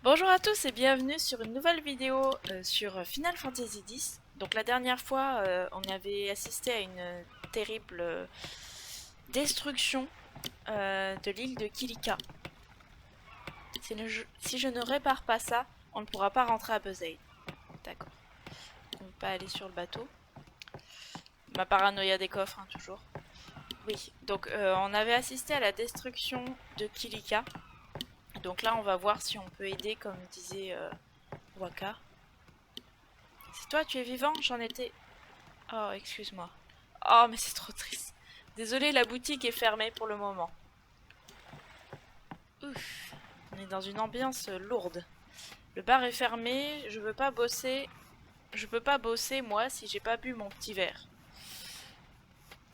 Bonjour à tous et bienvenue sur une nouvelle vidéo sur Final Fantasy X. Donc la dernière fois, on avait assisté à une terrible destruction de l'île de Kilika. Si je ne répare pas ça, on ne pourra pas rentrer à Besaid. D'accord. On ne peut pas aller sur le bateau. Ma paranoïa des coffres, hein, toujours. Oui, donc on avait assisté à la destruction de Kilika. Donc là, on va voir si on peut aider, comme disait Waka. C'est toi, tu es vivant? J'en étais... Oh, excuse-moi. Oh, mais c'est trop triste. Désolée, la boutique est fermée pour le moment. Ouf, on est dans une ambiance lourde. Le bar est fermé, je veux pas bosser. Je peux pas bosser, moi, si j'ai pas bu mon petit verre.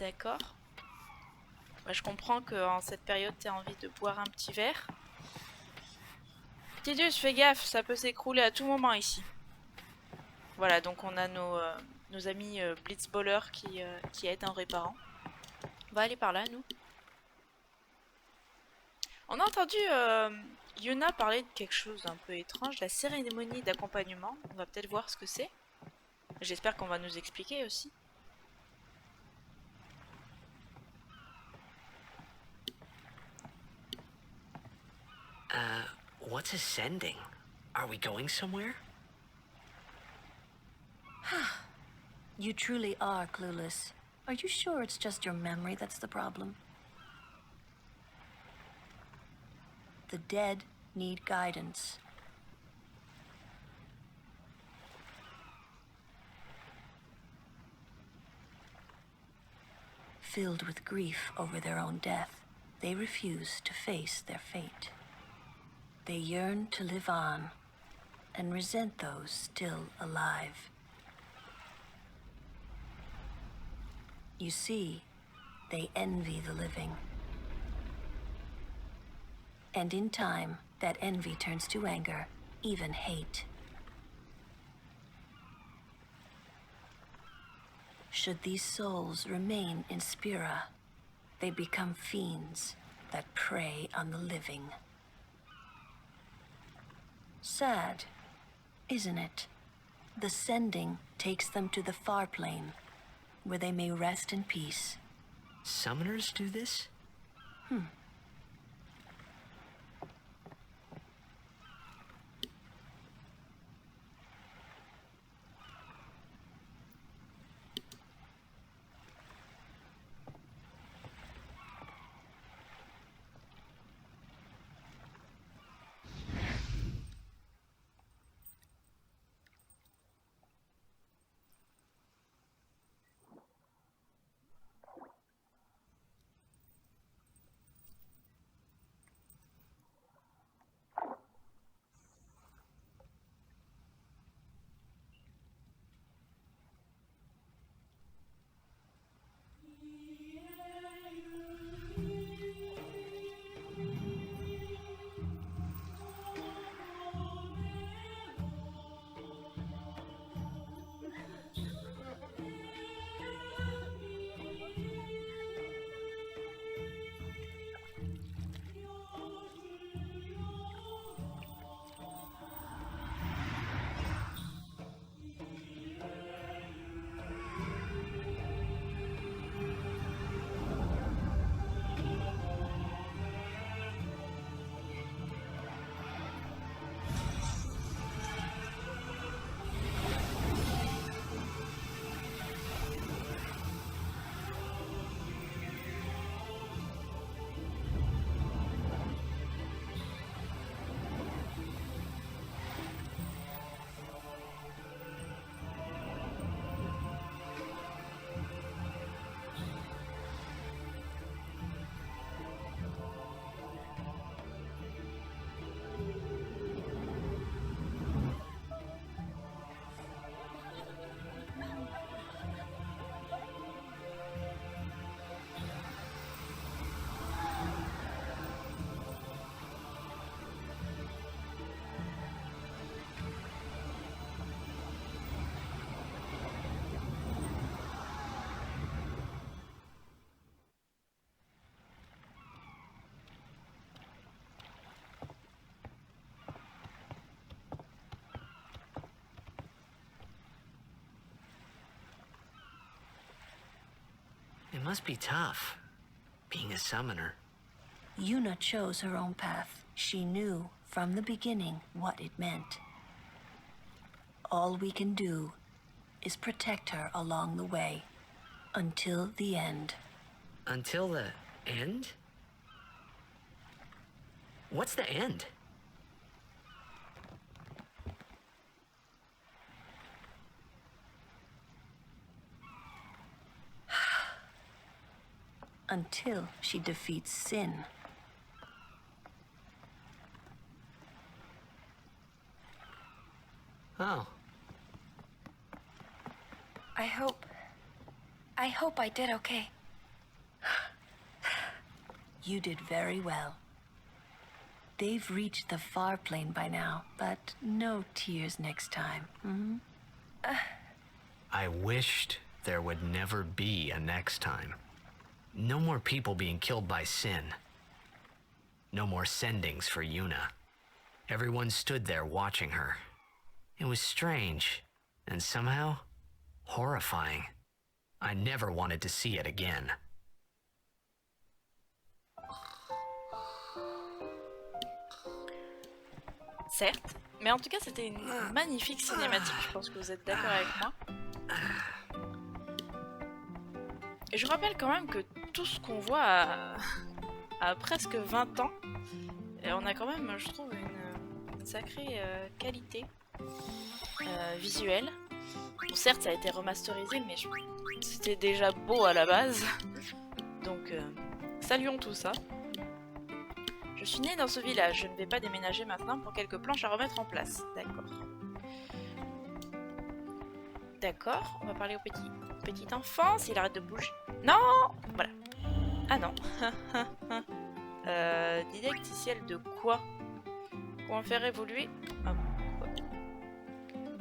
D'accord. Ouais, je comprends qu'en cette période, t'aies envie de boire un petit verre. Tidus, fais gaffe, ça peut s'écrouler à tout moment ici. Voilà, donc on a nos amis Blitzballers qui aident en réparant. On va aller par là, nous. On a entendu Yuna parler de quelque chose d'un peu étrange, la cérémonie d'accompagnement. On va peut-être voir ce que c'est. J'espère qu'on va nous expliquer aussi. What's ascending? Are we going somewhere? You truly are clueless. Are you sure it's just your memory that's the problem? The dead need guidance. Filled with grief over their own death, they refuse to face their fate. They yearn to live on and resent those still alive. You see, they envy the living. And in time, that envy turns to anger, even hate. Should these souls remain in Spira, they become fiends that prey on the living. Sad, isn't it? The sending takes them to the far plane, where they may rest in peace. Summoners do this? Must be tough, being a summoner. Yuna chose her own path. She knew from the beginning what it meant. All we can do is protect her along the way, until the end. Until the end? What's the end? Until she defeats sin. Oh. I hope I did okay. You did very well. They've reached the far plane by now, but no tears next time. I wished there would never be a next time. No more people being killed by sin. No more sendings for Yuna. Everyone stood there watching her. It was strange, and somehow horrifying. I never wanted to see it again. Certes, mais en tout cas c'était une magnifique cinématique, je pense que vous êtes d'accord avec moi. Et je rappelle quand même que tout ce qu'on voit a presque 20 ans, et on a quand même, je trouve, une sacrée qualité visuelle. Bon, certes, ça a été remasterisé, mais c'était déjà beau à la base. Donc, saluons tout ça. Je suis née dans ce village, je ne vais pas déménager maintenant pour quelques planches à remettre en place. D'accord. D'accord, on va parler au petit enfant, s'il arrête de bouger. Non! Voilà. Ah non. Didacticiel de quoi? Comment faire évoluer? Ah,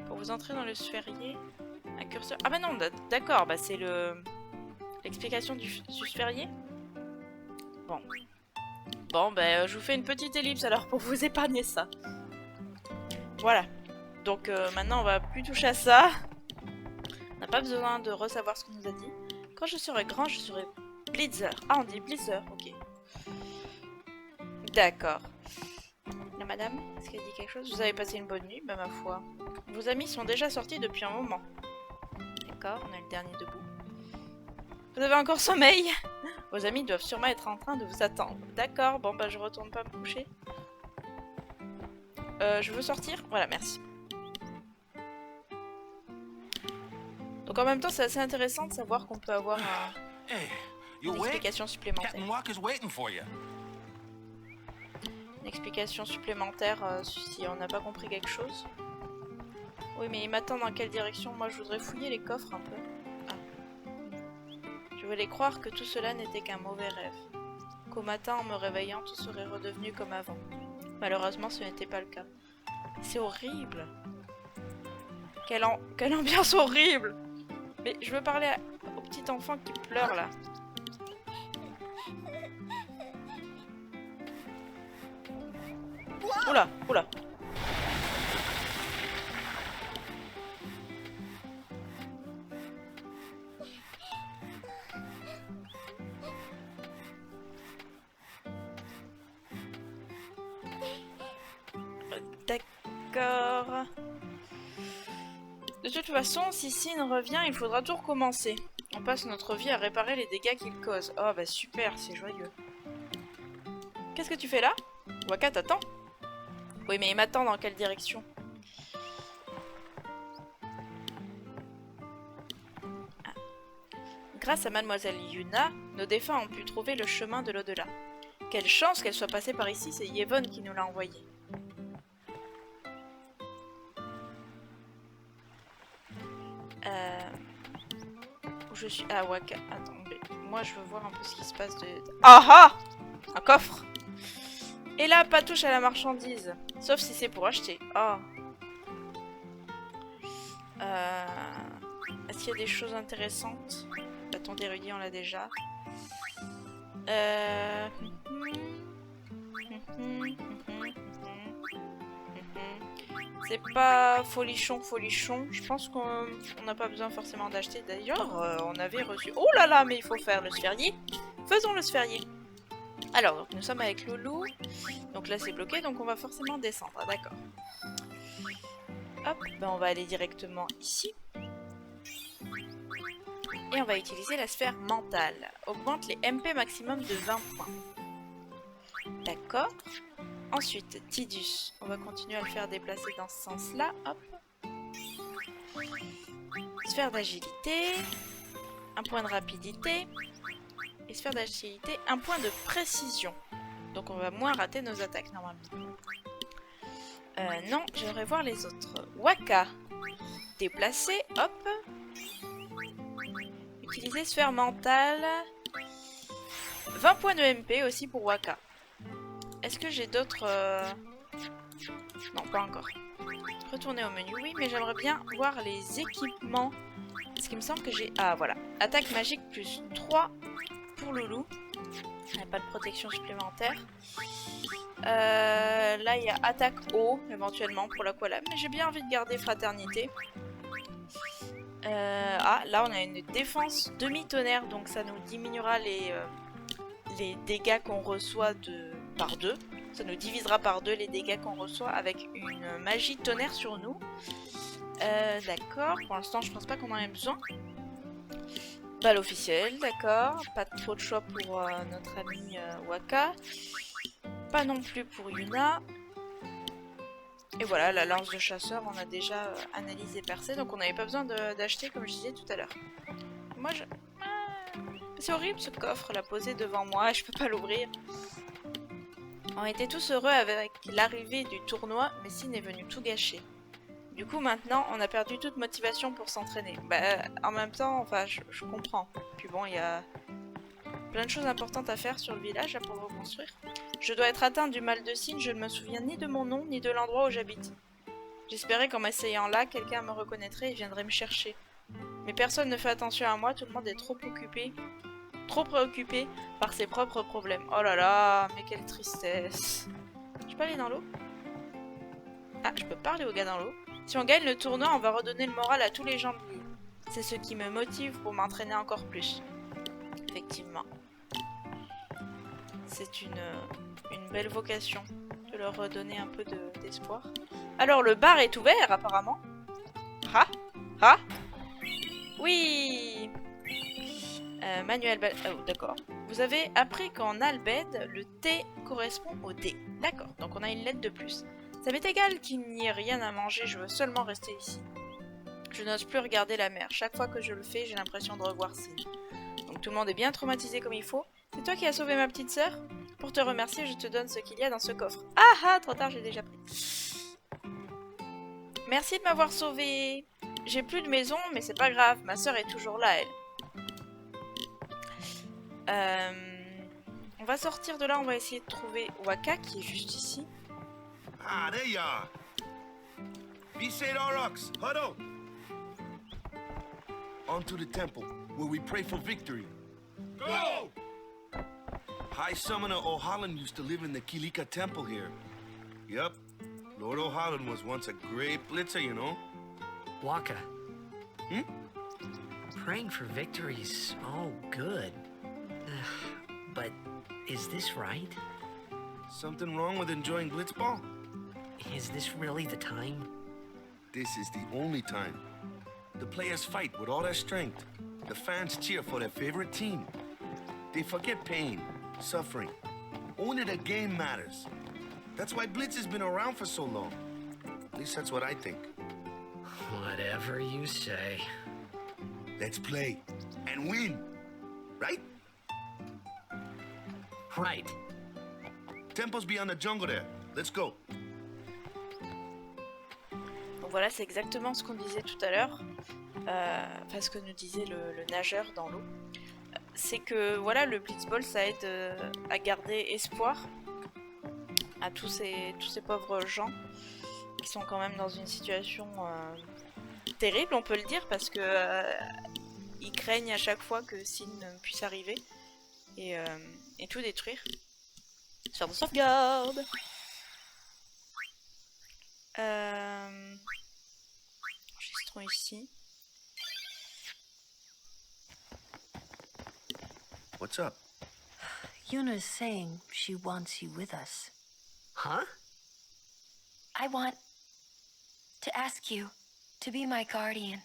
pour vous entrer dans le sphérié, un curseur... Ah bah non, d'accord, bah c'est l'explication du sphérié. Bon. Bon, bah je vous fais une petite ellipse alors pour vous épargner ça. Voilà. Donc maintenant on va plus toucher à ça. On n'a pas besoin de resavoir ce qu'on nous a dit. Quand je serai grand, je serai Blitzer. Ah, on dit Blitzer, ok. D'accord. La madame, est-ce qu'elle dit quelque chose? Vous avez passé une bonne nuit? Bah ma foi. Vos amis sont déjà sortis depuis un moment. D'accord, on a le dernier debout. Vous avez encore sommeil? Vos amis doivent sûrement être en train de vous attendre. D'accord, bon bah je retourne pas me coucher. Je veux sortir? Voilà, merci. Donc en même temps, c'est assez intéressant de savoir qu'on peut avoir une explication supplémentaire. Une explication supplémentaire si on n'a pas compris quelque chose. Oui, mais il m'attend dans quelle direction? Moi, je voudrais fouiller les coffres un peu. Ah. Je voulais croire que tout cela n'était qu'un mauvais rêve. Qu'au matin, en me réveillant, tout serait redevenu comme avant. Malheureusement, ce n'était pas le cas. C'est horrible. Quelle ambiance horrible! Mais je veux parler au petit enfant qui pleure là. Oula, oula. D'accord. De toute façon, si Sin revient, il faudra tout recommencer. On passe notre vie à réparer les dégâts qu'il cause. Oh bah super, c'est joyeux. Qu'est-ce que tu fais là? Wakka t'attend? Oui, mais il m'attend dans quelle direction? Ah. Grâce à Mademoiselle Yuna, nos défunts ont pu trouver le chemin de l'au-delà. Quelle chance qu'elle soit passée par ici, c'est Yevon qui nous l'a envoyée. Où je suis... Ah, Wakka. Attendez. Moi, je veux voir un peu ce qui se passe de... Ah ah! Un coffre! Et là, pas touche à la marchandise. Sauf si c'est pour acheter. Oh. Est-ce qu'il y a des choses intéressantes? Bâton d'érudit, on l'a déjà. C'est pas folichon. Je pense qu'on n'a pas besoin forcément d'acheter. D'ailleurs, on avait reçu... Oh là là, mais il faut faire le sphérié. Faisons le sphérié. Alors, donc, nous sommes avec Loulou. Donc là, c'est bloqué, donc on va forcément descendre. D'accord. Hop, ben on va aller directement ici. Et on va utiliser la sphère mentale. Augmente les MP maximum de 20 points. D'accord. Ensuite, Tidus. On va continuer à le faire déplacer dans ce sens-là. Hop. Sphère d'agilité. Un point de rapidité. Et sphère d'agilité, un point de précision. Donc on va moins rater nos attaques normalement. Non, j'aimerais voir les autres. Waka. Déplacer. Hop. Utiliser sphère mentale. 20 points de MP aussi pour Waka. Est-ce que j'ai d'autres... Non, pas encore. Retourner au menu, oui, mais j'aimerais bien voir les équipements. Parce qu'il me semble que j'ai... Ah, voilà. Attaque magique plus 3 pour Loulou. Il n'y a pas de protection supplémentaire. Là, il y a attaque haut, éventuellement, pour la Koala. Mais j'ai bien envie de garder fraternité. Ah, là, on a une défense demi-tonnerre. Donc, ça nous diminuera les dégâts qu'on reçoit par 2. Ça nous divisera par 2 les dégâts qu'on reçoit avec une magie tonnerre sur nous. D'accord. Pour l'instant, je pense pas qu'on en ait besoin. Balle officielle, d'accord. Pas trop de choix pour notre ami Waka. Pas non plus pour Yuna. Et voilà, la lance de chasseur, on a déjà analysé percé. Donc on n'avait pas besoin d'acheter comme je disais tout à l'heure. Moi, je... C'est horrible ce coffre, là, posé devant moi. Je peux pas l'ouvrir. On était tous heureux avec l'arrivée du tournoi, mais Sin est venu tout gâcher. Du coup, maintenant, on a perdu toute motivation pour s'entraîner. Bah, en même temps, enfin, je comprends. Puis bon, il y a plein de choses importantes à faire sur le village là, pour le reconstruire. Je dois être atteinte du mal de Sin, je ne me souviens ni de mon nom, ni de l'endroit où j'habite. J'espérais qu'en m'essayant là, quelqu'un me reconnaîtrait et viendrait me chercher. Mais personne ne fait attention à moi, tout le monde est trop préoccupé par ses propres problèmes. Oh là là, mais quelle tristesse. Je peux aller dans l'eau? Ah, je peux parler au gars dans l'eau. Si on gagne le tournoi, on va redonner le moral à tous les gens de l'île. C'est ce qui me motive pour m'entraîner encore plus. Effectivement. C'est une belle vocation de leur redonner un peu d'espoir. Alors, le bar est ouvert, apparemment. Ah? Ah? Oui! Manuel... Oh, d'accord. Vous avez appris qu'en Albed, le T correspond au D. D'accord, donc on a une lettre de plus. Ça m'est égal qu'il n'y ait rien à manger, je veux seulement rester ici. Je n'ose plus regarder la mer. Chaque fois que je le fais, j'ai l'impression de revoir Sin. Donc tout le monde est bien traumatisé comme il faut. C'est toi qui as sauvé ma petite sœur? Pour te remercier, je te donne ce qu'il y a dans ce coffre. Ah ah, trop tard, j'ai déjà pris. Merci de m'avoir sauvé. J'ai plus de maison, mais c'est pas grave. Ma sœur est toujours là, elle. On va sortir de là, on va essayer de trouver Waka qui est juste ici. Ah, there you are. Be St. Aurochs, huddle. On to the temple, where we pray for victory. Go! High Summoner O'Halloran used to live in the Kilika temple here. Yep, Lord O'Halloran was once a great blitzer, you know. Waka. Hmm? Praying for victories, oh, good. But is this right? Something wrong with enjoying blitzball? Is this really the time? This is the only time. The players fight with all their strength. The fans cheer for their favorite team. They forget pain, suffering. Only the game matters. That's why Blitz has been around for so long. At least that's what I think. Whatever you say. Let's play and win, right? Right. Temple's beyond the jungle there. Let's go. Donc voilà, c'est exactement ce qu'on disait tout à l'heure. Enfin, ce que nous disait le nageur dans l'eau. C'est que voilà, le blitzball, ça aide à garder espoir à tous ces pauvres gens qui sont quand même dans une situation terrible, on peut le dire, parce que ils craignent à chaque fois que Sin puisse arriver et tout détruire. Faire de sauvegarde. ici. What's up? Yuna's saying she wants you with us. Huh? I want to ask you to be my guardian.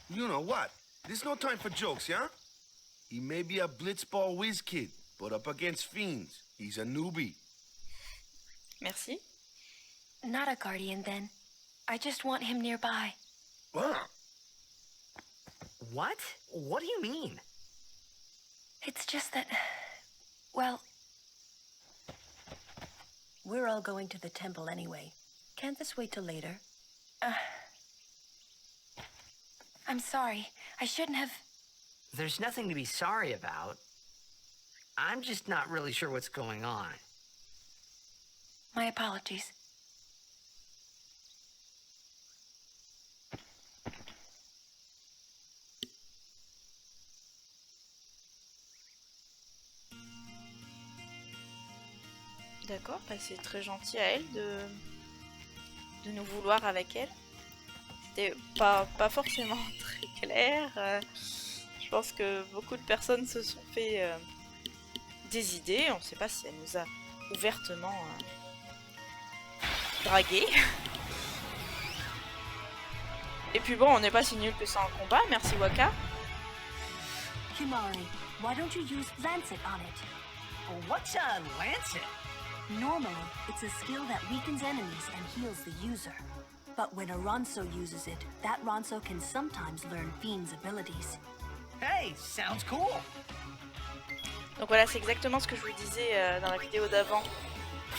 You know what? There's no time for jokes, yeah? He may be a blitzball whiz kid, but up against fiends, he's a newbie. Merci. Not a guardian, then. I just want him nearby. What? What? What do you mean? It's just that... Well, We're all going to the temple anyway. Can't this wait till later? I'm sorry. I shouldn't have... There's nothing to be sorry about. I'm just not really sure what's going on. My apologies. D'accord, bah c'est très gentil à elle de nous vouloir avec elle. C'était pas forcément très clair. Je pense que beaucoup de personnes se sont fait des idées. On ne sait pas si elle nous a ouvertement dragué. Et puis bon, on n'est pas si nul que ça en combat. Merci Waka. Kimari, why don't you use Lancet on it? What's a lancet? Normally, it's a skill that weakens enemies and heals the user. But when a Ronso uses it, that Ronso can sometimes learn Fiend's abilities. Hey, sounds cool. Donc voilà, c'est exactement ce que je vous disais dans la vidéo d'avant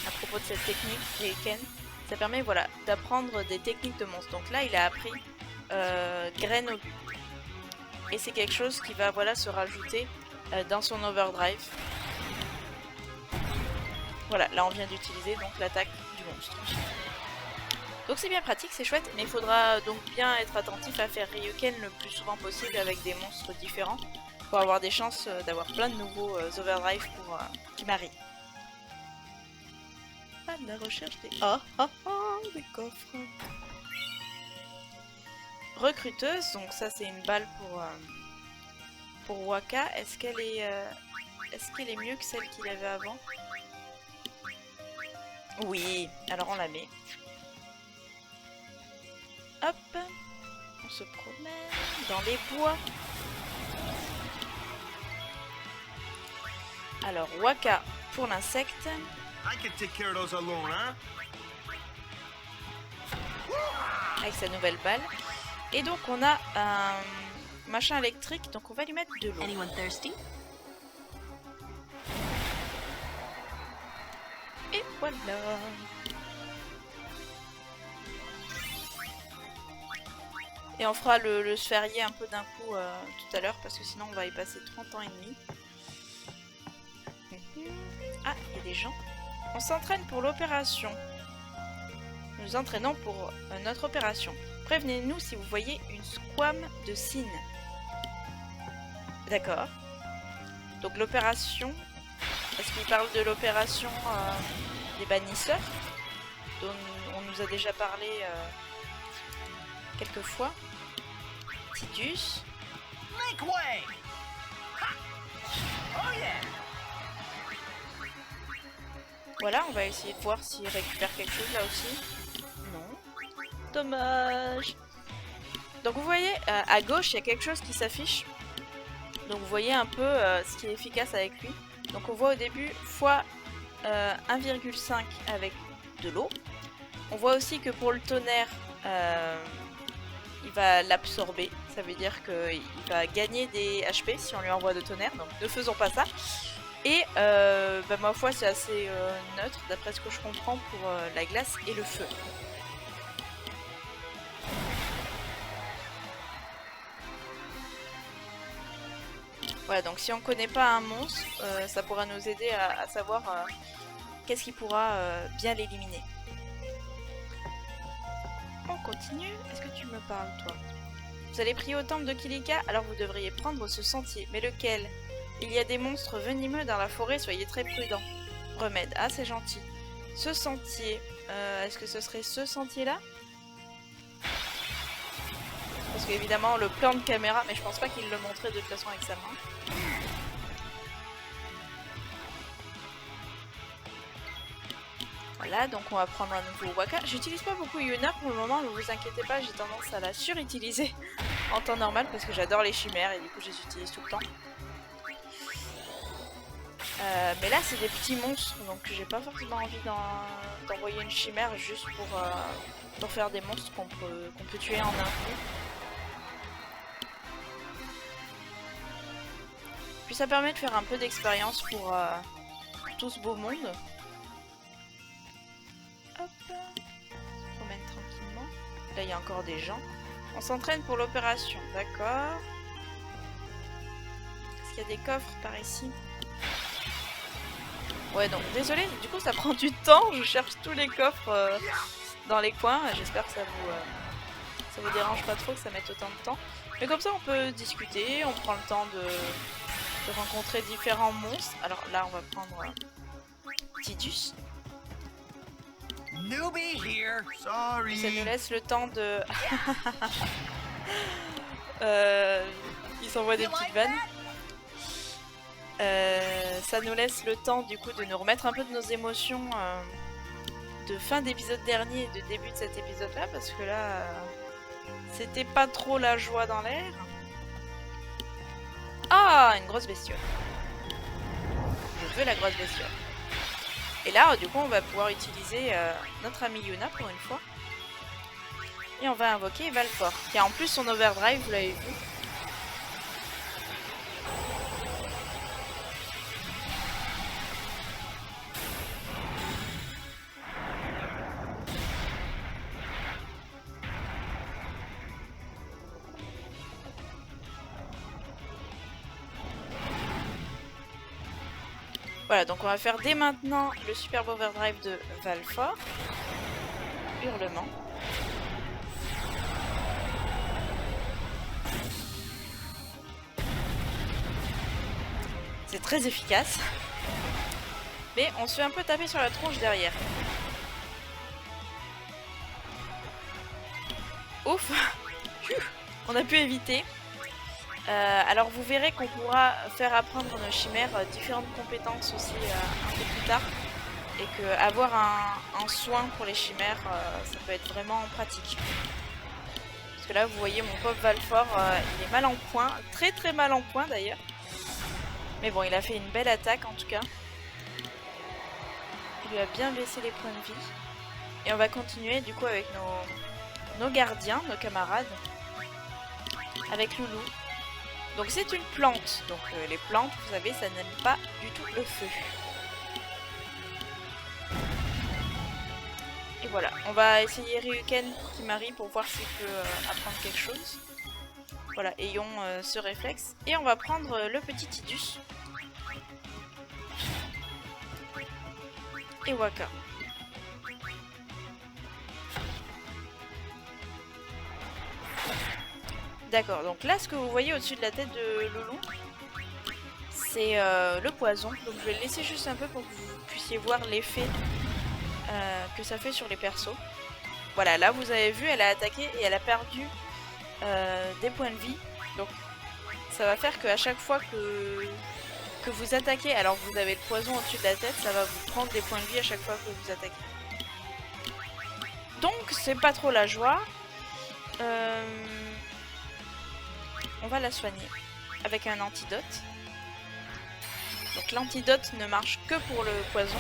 à propos de cette technique Ryuken. Ça permet voilà, d'apprendre des techniques de monstres. Donc là, il a appris Graine Obus. Et c'est quelque chose qui va voilà, se rajouter dans son overdrive. Voilà, là on vient d'utiliser donc l'attaque du monstre. Donc c'est bien pratique, c'est chouette, mais il faudra donc bien être attentif à faire Ryuken le plus souvent possible avec des monstres différents pour avoir des chances d'avoir plein de nouveaux overdrive pour Kimari. Ah, de la recherche des... des coffres. Recruteuse, donc ça c'est une balle pour Waka. Est-ce qu'elle est mieux que celle qu'il avait avant? Oui, alors on la met. Hop, on se promène dans les bois. Alors Waka pour l'insecte. I can take care of those alone, huh? Avec sa nouvelle balle. Et donc on a un machin électrique, donc on va lui mettre de l'eau. Anyone thirsty? Et voilà. Et on fera le sphérié un peu d'un coup tout à l'heure parce que sinon on va y passer 30 ans et demi. Ah, il y a des gens. On s'entraîne pour l'opération. Nous nous entraînons pour notre opération. Prévenez-nous si vous voyez une squame de Sin. D'accord. Donc l'opération... Est-ce qu'il parle de l'opération des bannisseurs dont on nous a déjà parlé quelques fois. Tidus. Make way! Ha! Oh yeah! Voilà, on va essayer de voir s'il récupère quelque chose là aussi. Non. Dommage. Donc vous voyez, à gauche, il y a quelque chose qui s'affiche. Donc vous voyez un peu ce qui est efficace avec lui. Donc on voit au début fois 1,5 avec de l'eau. On voit aussi que pour le tonnerre, il va l'absorber. Ça veut dire qu'il va gagner des HP si on lui envoie de tonnerre. Donc ne faisons pas ça. Et ma foi c'est assez neutre d'après ce que je comprends pour la glace et le feu. Voilà, donc si on connaît pas un monstre, ça pourra nous aider à savoir qu'est-ce qui pourra bien l'éliminer. On continue. Est-ce que tu me parles, toi? Vous allez prier au temple de Kilika, alors vous devriez prendre ce sentier. Mais lequel? Il y a des monstres venimeux dans la forêt, soyez très prudents. Remède. Ah, c'est gentil. Ce sentier. Est-ce que ce serait ce sentier-là? Parce qu'évidemment, le plan de caméra, mais je pense pas qu'il le montrait de toute façon avec sa main. Voilà, donc on va prendre un nouveau Wakka. J'utilise pas beaucoup Yuna pour le moment, ne vous inquiétez pas, j'ai tendance à la surutiliser en temps normal parce que j'adore les chimères et du coup je les utilise tout le temps. Mais là c'est des petits monstres, donc j'ai pas forcément envie d'envoyer une chimère juste pour faire des monstres qu'on peut tuer en un coup. Puis ça permet de faire un peu d'expérience pour tout ce beau monde. Hop, on se promène tranquillement. Là il y a encore des gens. On s'entraîne pour l'opération, d'accord. Est-ce qu'il y a des coffres par ici? Ouais, donc désolé, du coup ça prend du temps, je cherche tous les coffres dans les coins, j'espère que ça vous dérange pas trop que ça mette autant de temps. Mais comme ça on peut discuter, on prend le temps de rencontrer différents monstres. Alors là on va prendre Tidus. Newbie here. Sorry. Ça nous laisse le temps de... il s'envoie des petites vannes. Ça nous laisse le temps du coup de nous remettre un peu de nos émotions de fin d'épisode dernier et de début de cet épisode là, parce que là c'était pas trop la joie dans l'air. Ah, une grosse bestiole. Je veux la grosse bestiole. Et là du coup on va pouvoir utiliser notre amie Yuna pour une fois. Et on va invoquer Valfor, qui a en plus son overdrive, vous l'avez vu. Voilà, donc on va faire dès maintenant le superbe overdrive de Valfor. Hurlement. C'est très efficace. Mais on se fait un peu taper sur la tronche derrière. Ouf. On a pu éviter. Alors vous verrez qu'on pourra faire apprendre nos chimères différentes compétences aussi un peu plus tard. Et que avoir un soin pour les chimères, ça peut être vraiment pratique. Parce que là vous voyez mon pauvre Valfor, il est mal en point. Très très mal en point d'ailleurs. Mais bon, il a fait une belle attaque en tout cas. Il lui a bien baissé les points de vie. Et on va continuer du coup avec nos gardiens, nos camarades. Avec Loulou. Donc c'est une plante. Donc les plantes, vous savez, ça n'aime pas du tout le feu. Et voilà, on va essayer Ryuken Kimari pour voir s'il peut apprendre quelque chose. Voilà, ayons ce réflexe. Et on va prendre le petit Tidus. Et Wakka. D'accord, donc là ce que vous voyez au-dessus de la tête de Loulou, c'est le poison. Donc je vais le laisser juste un peu pour que vous puissiez voir l'effet que ça fait sur les persos. Voilà, là vous avez vu, elle a attaqué et elle a perdu des points de vie. Donc ça va faire qu'à chaque fois que vous attaquez, alors que vous avez le poison au-dessus de la tête, ça va vous prendre des points de vie à chaque fois que vous attaquez. Donc c'est pas trop la joie. On va la soigner avec un antidote. Donc l'antidote ne marche que pour le poison.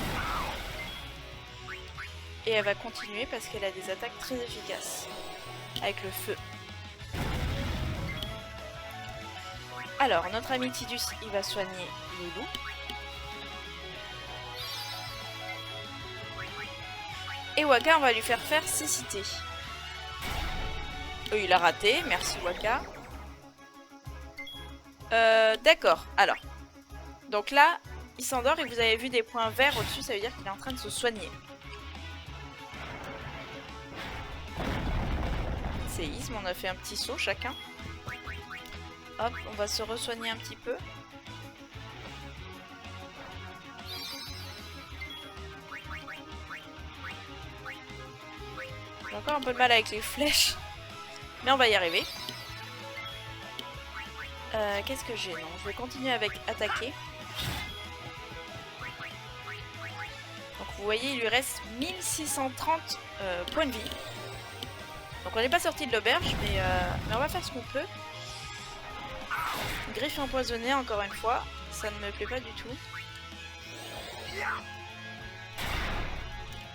Et elle va continuer parce qu'elle a des attaques très efficaces. Avec le feu. Alors, notre ami Tidus, il va soigner Loulou. Et Wakka, on va lui faire cécité. Il a raté, merci Wakka. D'accord, alors. Donc là, il s'endort et vous avez vu des points verts au-dessus, ça veut dire qu'il est en train de se soigner. Séisme, on a fait un petit saut chacun. Hop, on va se re-soigner un petit peu. J'ai encore un peu de mal avec les flèches, mais on va y arriver. Qu'est-ce que j'ai? Non, je vais continuer avec attaquer. Donc vous voyez, il lui reste 1630 points de vie. Donc on n'est pas sorti de l'auberge, mais on va faire ce qu'on peut. Griffe empoisonnée, encore une fois. Ça ne me plaît pas du tout.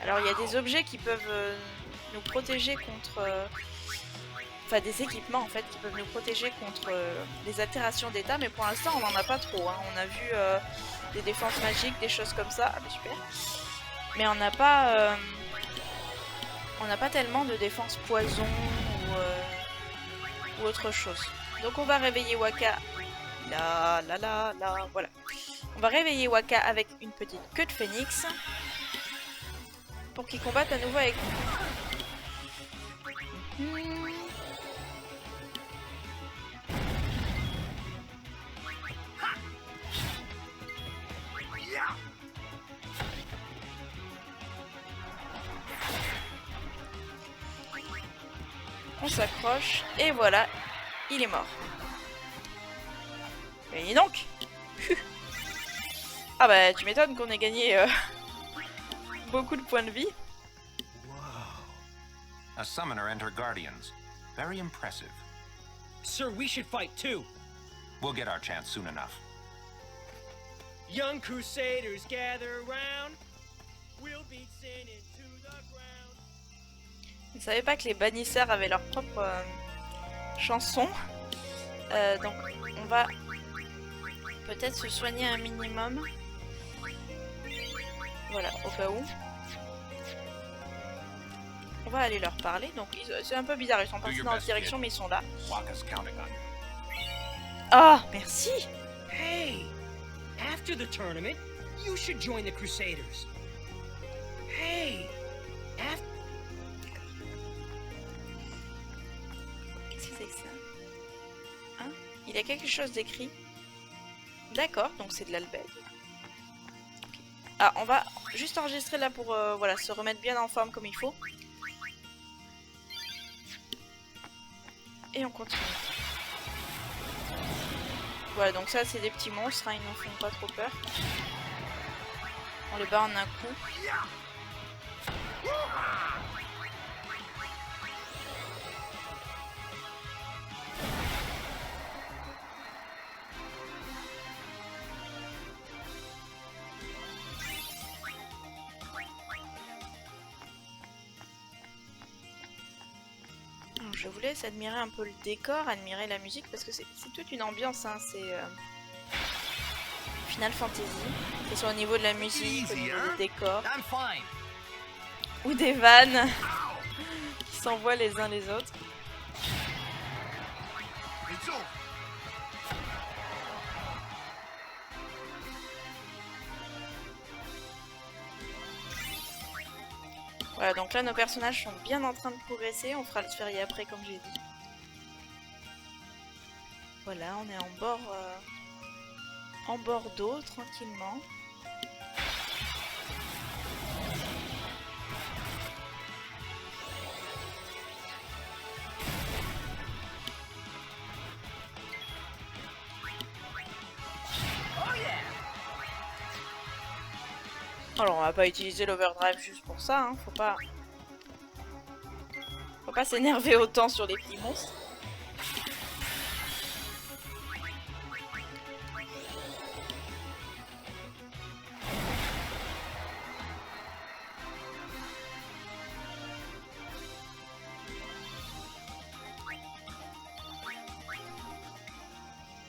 Alors il y a des objets qui peuvent nous protéger contre... Enfin des équipements en fait qui peuvent nous protéger contre les altérations d'état, mais pour l'instant on n'en a pas trop. Hein. On a vu des défenses magiques, des choses comme ça. Ah bah super. Mais on n'a pas tellement de défense poison ou autre chose. Donc on va réveiller Wakka. Là, voilà. On va réveiller Wakka avec une petite queue de phénix pour qu'il combatte à nouveau avec nous. On s'accroche et voilà, il est mort. Mais dis donc. Ah bah tu m'étonnes qu'on ait gagné beaucoup de points de vie. A summoner and her guardians. Very impressive. Sir, we should fight too. We'll get our chance soon enough. Young Crusaders gather around. We'll beat sin into the ground. Je ne savais pas que les bannisseurs avaient leur propre chanson. Donc on va peut-être se soigner un minimum. Voilà, au cas où. On va aller leur parler. Donc c'est un peu bizarre, ils sont partis dans la direction mais ils sont là. Wakka's counting on you. Ah, merci. Hey, after the tournament, you should join the Crusaders. Hey, after... Qu'est-ce que c'est que ça? Hein? Il y a quelque chose d'écrit. D'accord, donc c'est de l'albède. Okay. Ah, on va juste enregistrer là pour voilà, se remettre bien en forme comme il faut. Et on continue. Voilà, donc ça c'est des petits monstres, hein, ils ne font pas trop peur. On les bat en un coup. Alors, je vous laisse admirer un peu le décor, admirer la musique, parce que c'est toute une ambiance, hein, c'est Final Fantasy, que ce soit au niveau de la musique, au niveau des décors, ou des vannes qui s'envoient les uns les autres. Voilà, donc là nos personnages sont bien en train de progresser, on fera le sphérié après comme j'ai dit. Voilà, on est en bord d'eau, tranquillement. Alors on va pas utiliser l'overdrive juste pour ça, hein. Faut pas s'énerver autant sur les petits monstres.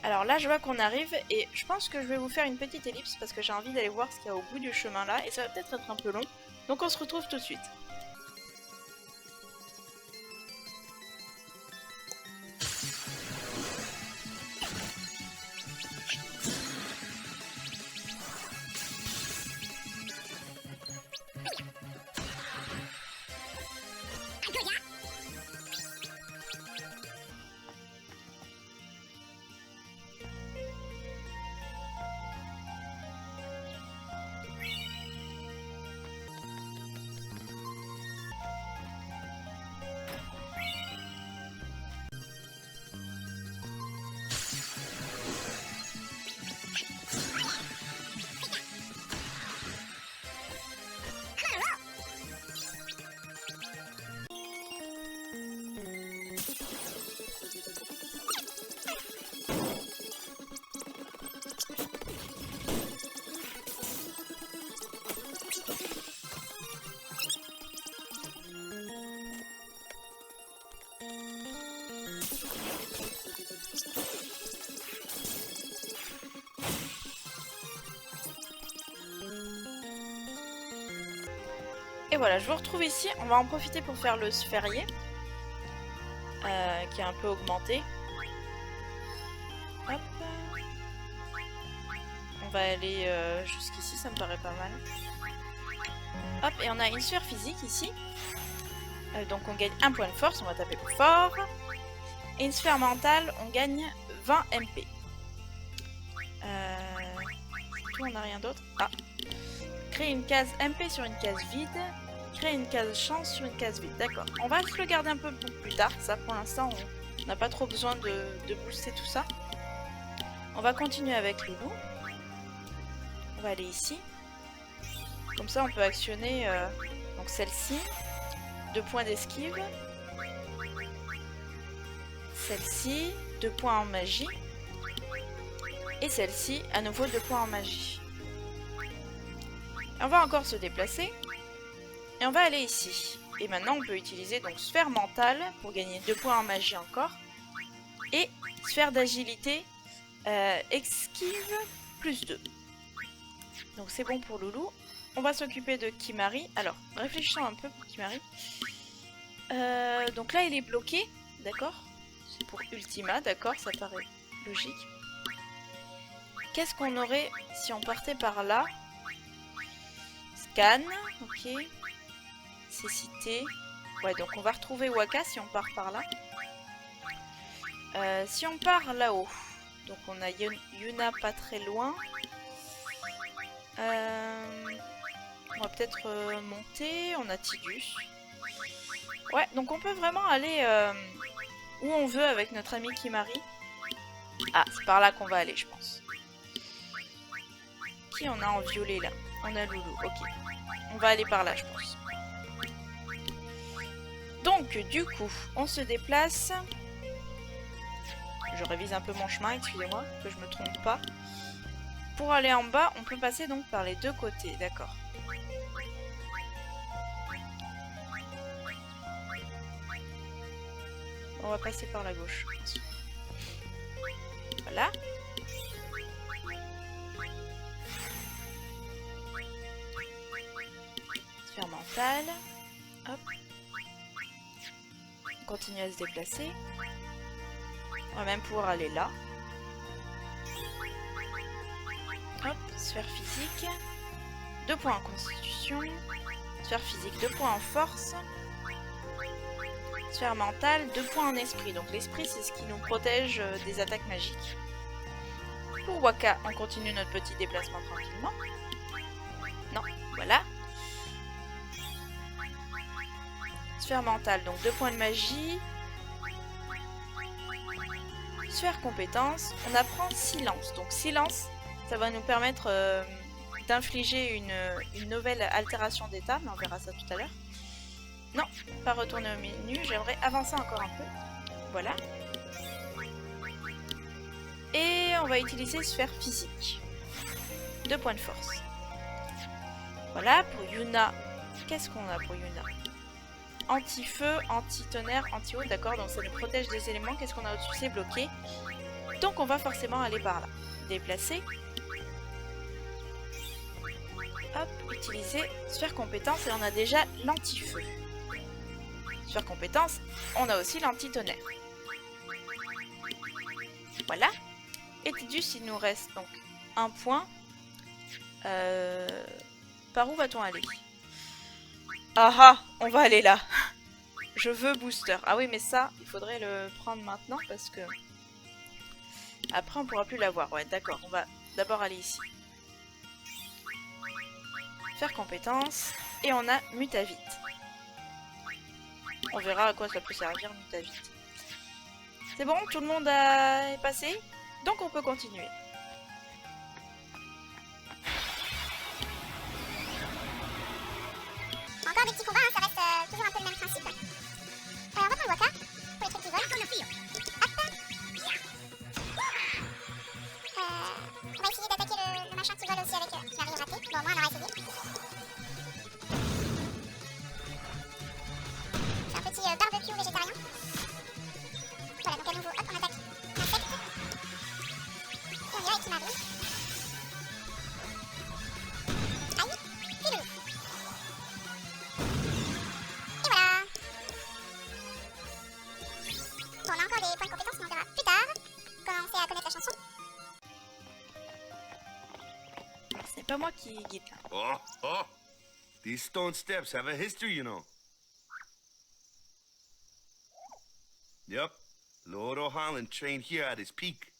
Alors là je vois qu'on arrive et je pense que je vais vous faire une petite ellipse parce que j'ai envie d'aller voir ce qu'il y a au bout du chemin là et ça va peut-être être un peu long. Donc on se retrouve tout de suite. voilà, je vous retrouve ici. On va en profiter pour faire le sphérié. Qui est un peu augmenté. Hop. On va aller jusqu'ici, ça me paraît pas mal. Hop, et on a une sphère physique ici. Donc on gagne 1 point de force, on va taper plus fort. Et une sphère mentale, on gagne 20 MP. Tout, on n'a rien d'autre. Ah. Créer une case MP sur une case vide. Créer une case chance sur une case vide. D'accord. On va se le garder un peu pour plus tard. Ça, pour l'instant, on n'a pas trop besoin de booster tout ça. On va continuer avec Loulou. On va aller ici. Comme ça, on peut actionner donc celle-ci. 2 points d'esquive. Celle-ci, 2 points en magie. Et celle-ci, à nouveau 2 points en magie. Et on va encore se déplacer. Et on va aller ici. Et maintenant, on peut utiliser donc sphère mentale pour gagner 2 points en magie encore. Et sphère d'agilité, esquive, plus 2. Donc c'est bon pour Loulou. On va s'occuper de Kimahri. Alors, réfléchissons un peu pour Kimahri. Donc là, il est bloqué. D'accord. C'est pour Ultima, d'accord, ça paraît logique. Qu'est-ce qu'on aurait si on partait par là? Scan, ok. Cécité. Ouais, donc on va retrouver Wakka si on part par là. Si on part là-haut, donc on a Yuna pas très loin. On va peut-être monter. On a Tidus. Ouais, donc on peut vraiment aller où on veut avec notre ami Kimahri. Ah, c'est par là qu'on va aller, je pense. Qui on a en violet là? On a Loulou, ok. On va aller par là, je pense. Donc, du coup, on se déplace. Je révise un peu mon chemin, excusez-moi, que je me trompe pas. Pour aller en bas, on peut passer donc par les deux côtés, d'accord. On va passer par la gauche. Voilà. Sphère mentale. Hop. On continue à se déplacer. On va même pouvoir aller là. Hop, sphère physique. 2 points en constitution. Sphère physique, 2 points en force. Sphère mentale, 2 points en esprit. Donc l'esprit, c'est ce qui nous protège des attaques magiques. Pour Wakka, on continue notre petit déplacement tranquillement. Non, voilà. Sphère mentale, donc 2 points de magie. Sphère compétence, on apprend silence. Donc silence, ça va nous permettre d'infliger une nouvelle altération d'état, mais on verra ça tout à l'heure. Non, pas retourner au menu, j'aimerais avancer encore un peu. Voilà. Et on va utiliser sphère physique. 2 points de force. Voilà, pour Yuna, qu'est-ce qu'on a pour Yuna? Anti-feu, anti-tonnerre, anti-eau, d'accord, donc ça nous protège des éléments. Qu'est-ce qu'on a au-dessus? C'est bloqué. Donc on va forcément aller par là. Déplacer. Hop, utiliser sphère compétence et on a déjà l'anti-feu. Sphère compétence, on a aussi l'anti-tonnerre. Voilà. Et Tidus, il nous reste donc 1 point. Par où va-t-on aller? Ah ah, on va aller là. Je veux booster. Ah oui, mais ça, il faudrait le prendre maintenant parce que... Après, on pourra plus l'avoir. Ouais, d'accord. On va d'abord aller ici. Faire compétence. Et on a Mutavite. On verra à quoi ça peut servir, Mutavite. C'est bon, tout le monde est passé? Donc on peut continuer. Encore des petits combats, hein, ça reste toujours un peu le même principe. On va prendre Wakka pour les trucs qui volent. Hop. On va essayer d'attaquer le machin qui vole aussi avec Kimahri raté. Bon, au moins on aura essayé. C'est un petit barbecue végétarien. Voilà, donc à nouveau, hop, on attaque l'insecte. Et on y va avec Kimahri. Aïe, fais-le. pas moi qui guide là. Oh, oh. These stone steps have a history, you know. Yep. Lord O'Holland trained here at his peak.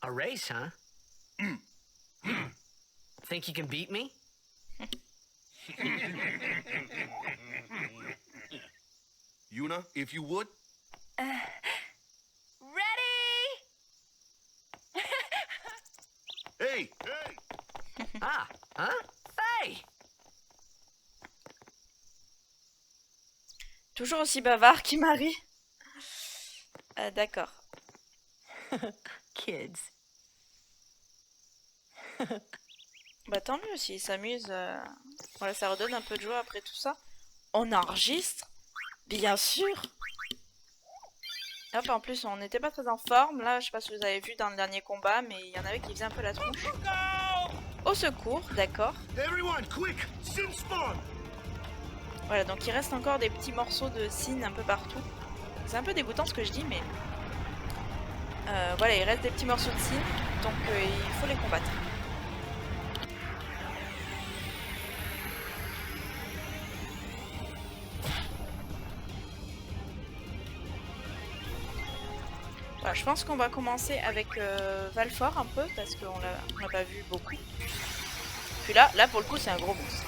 A race, huh? Think you can beat me? Yuna, if you would. Ready? Hey, hey! Ah, huh? Hey! Toujours aussi bavard, Kimari. D'accord. Kids. Bah tant mieux s'ils s'amusent. Voilà, ça redonne un peu de joie après tout ça. On enregistre? Bien sûr! Hop, en plus, on n'était pas très en forme. Là, je sais pas si vous avez vu dans le dernier combat, mais il y en avait qui faisaient un peu la tronche. Au secours, d'accord. Everyone, quick! Sin spawn! Voilà, donc il reste encore des petits morceaux de Sin un peu partout. C'est un peu dégoûtant ce que je dis, mais... voilà, il reste des petits morceaux de Sin, donc il faut les combattre. Voilà, je pense qu'on va commencer avec Valfor un peu, parce qu'on l'a pas vu beaucoup. Puis là pour le coup, c'est un gros monstre.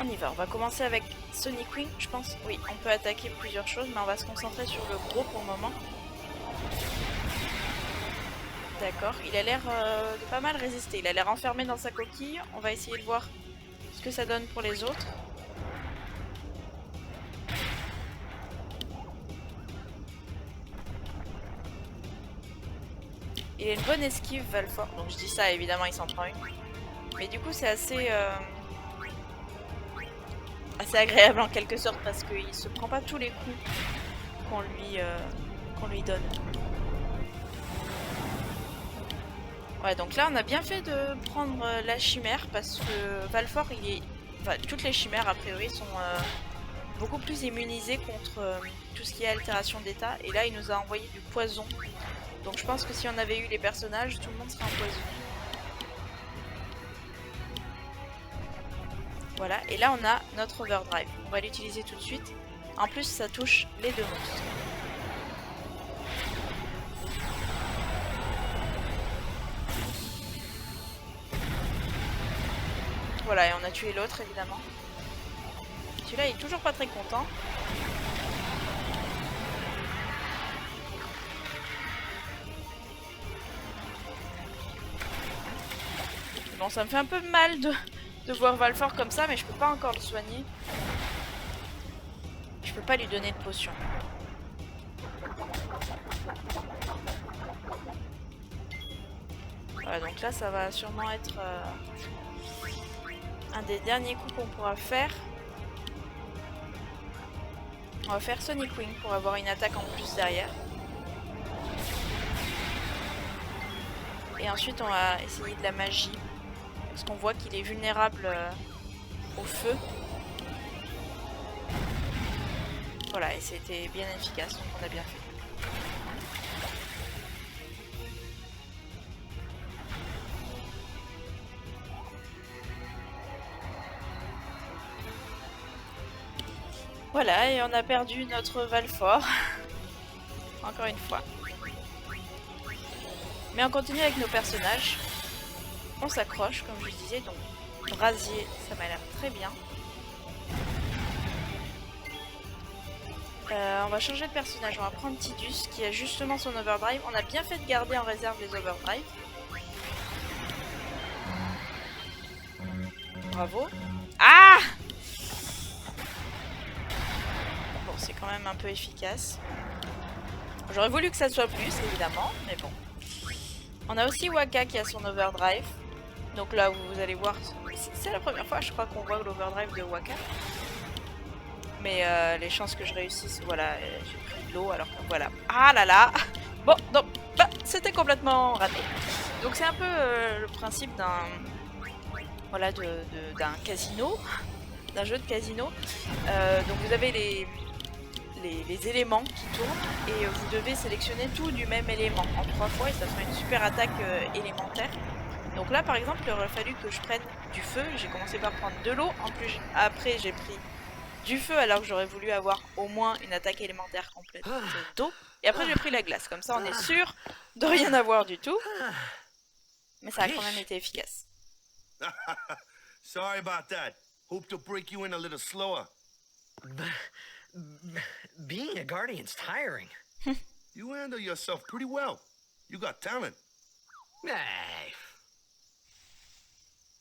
On y va, on va commencer avec Sonic Wing, je pense. Oui, on peut attaquer plusieurs choses, mais on va se concentrer sur le gros pour le moment. D'accord, il a l'air de pas mal résister. Il a l'air enfermé dans sa coquille. On va essayer de voir ce que ça donne pour les autres. Il a une bonne esquive, Valfor. Donc je dis ça, évidemment, il s'en prend une. Mais du coup, c'est assez agréable en quelque sorte parce qu'il se prend pas tous les coups qu'on lui donne. Ouais, donc là on a bien fait de prendre la chimère parce que Valfor, enfin, toutes les chimères a priori sont beaucoup plus immunisées contre tout ce qui est altération d'état, et là il nous a envoyé du poison. Donc je pense que si on avait eu les personnages, tout le monde serait empoisonné. Voilà, et là on a notre overdrive. On va l'utiliser tout de suite. En plus, ça touche les deux monstres. Voilà, et on a tué l'autre évidemment. Celui-là il est toujours pas très content. Bon, ça me fait un peu mal de voir Valfor comme ça, mais je peux pas encore le soigner. Je peux pas lui donner de potion. Voilà, donc là ça va sûrement être un des derniers coups qu'on pourra faire. On va faire Sonic Wing pour avoir une attaque en plus derrière. Et ensuite on va essayer de la magie. Parce qu'on voit qu'il est vulnérable au feu. Voilà, et c'était bien efficace, donc on a bien fait. Voilà, et on a perdu notre Valfor. Encore une fois. Mais on continue avec nos personnages. On s'accroche, comme je disais, donc brasier, ça m'a l'air très bien. On va changer de personnage, on va prendre Tidus qui a justement son overdrive. On a bien fait de garder en réserve les overdrive. Bravo. Ah! Bon, c'est quand même un peu efficace. J'aurais voulu que ça soit plus, évidemment, mais bon. On a aussi Waka qui a son overdrive. Donc là, vous allez voir, c'est la première fois, je crois, qu'on voit l'overdrive de Wakka. Mais les chances que je réussisse, voilà, j'ai pris de l'eau, alors que voilà. Ah là là. Bon, non, bah, c'était complètement raté. Donc c'est un peu le principe d'un... Voilà, d'un casino, d'un jeu de casino. Donc vous avez les éléments qui tournent et vous devez sélectionner tout du même élément en 3 fois et ça fera une super attaque élémentaire. Donc là par exemple il aurait fallu que je prenne du feu, j'ai commencé par prendre de l'eau, en plus après j'ai pris du feu alors que j'aurais voulu avoir au moins une attaque élémentaire complète d'eau. Et après j'ai pris la glace, comme ça on est sûr de rien avoir du tout. Mais ça a quand même été efficace. Sorry about that. Hope to break you in a little slower. Being a guardian's tiring. You handle yourself pretty well. You got talent. Hey.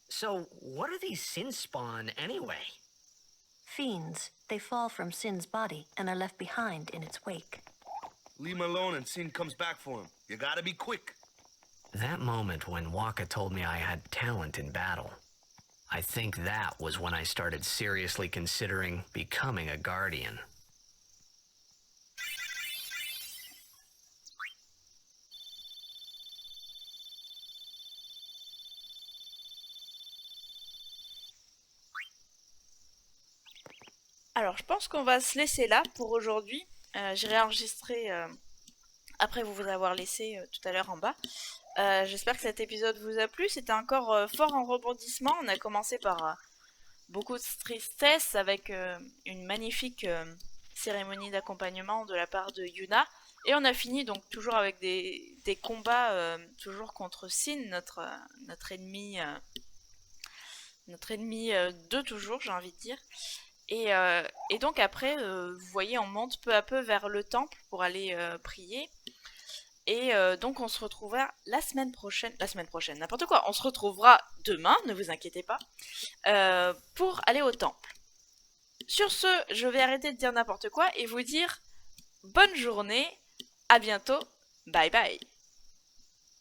So, what are these sin spawn anyway? Fiends. They fall from Sin's body and are left behind in its wake. Leave him alone and Sin comes back for him. You gotta be quick. That moment when Wakka told me I had talent in battle, I think that was when I started seriously considering becoming a guardian. Alors je pense qu'on va se laisser là pour aujourd'hui. J'irai enregistrer après vous avoir laissé tout à l'heure en bas. J'espère que cet épisode vous a plu. C'était encore fort en rebondissement. On a commencé par beaucoup de tristesse avec une magnifique cérémonie d'accompagnement de la part de Yuna. Et on a fini donc toujours avec des combats toujours contre Sin, notre ennemi de toujours, j'ai envie de dire. Et donc après, vous voyez, on monte peu à peu vers le temple pour aller prier. Et donc on se retrouvera la semaine prochaine, n'importe quoi, on se retrouvera demain, ne vous inquiétez pas, pour aller au temple. Sur ce, je vais arrêter de dire n'importe quoi et vous dire bonne journée, à bientôt, bye bye.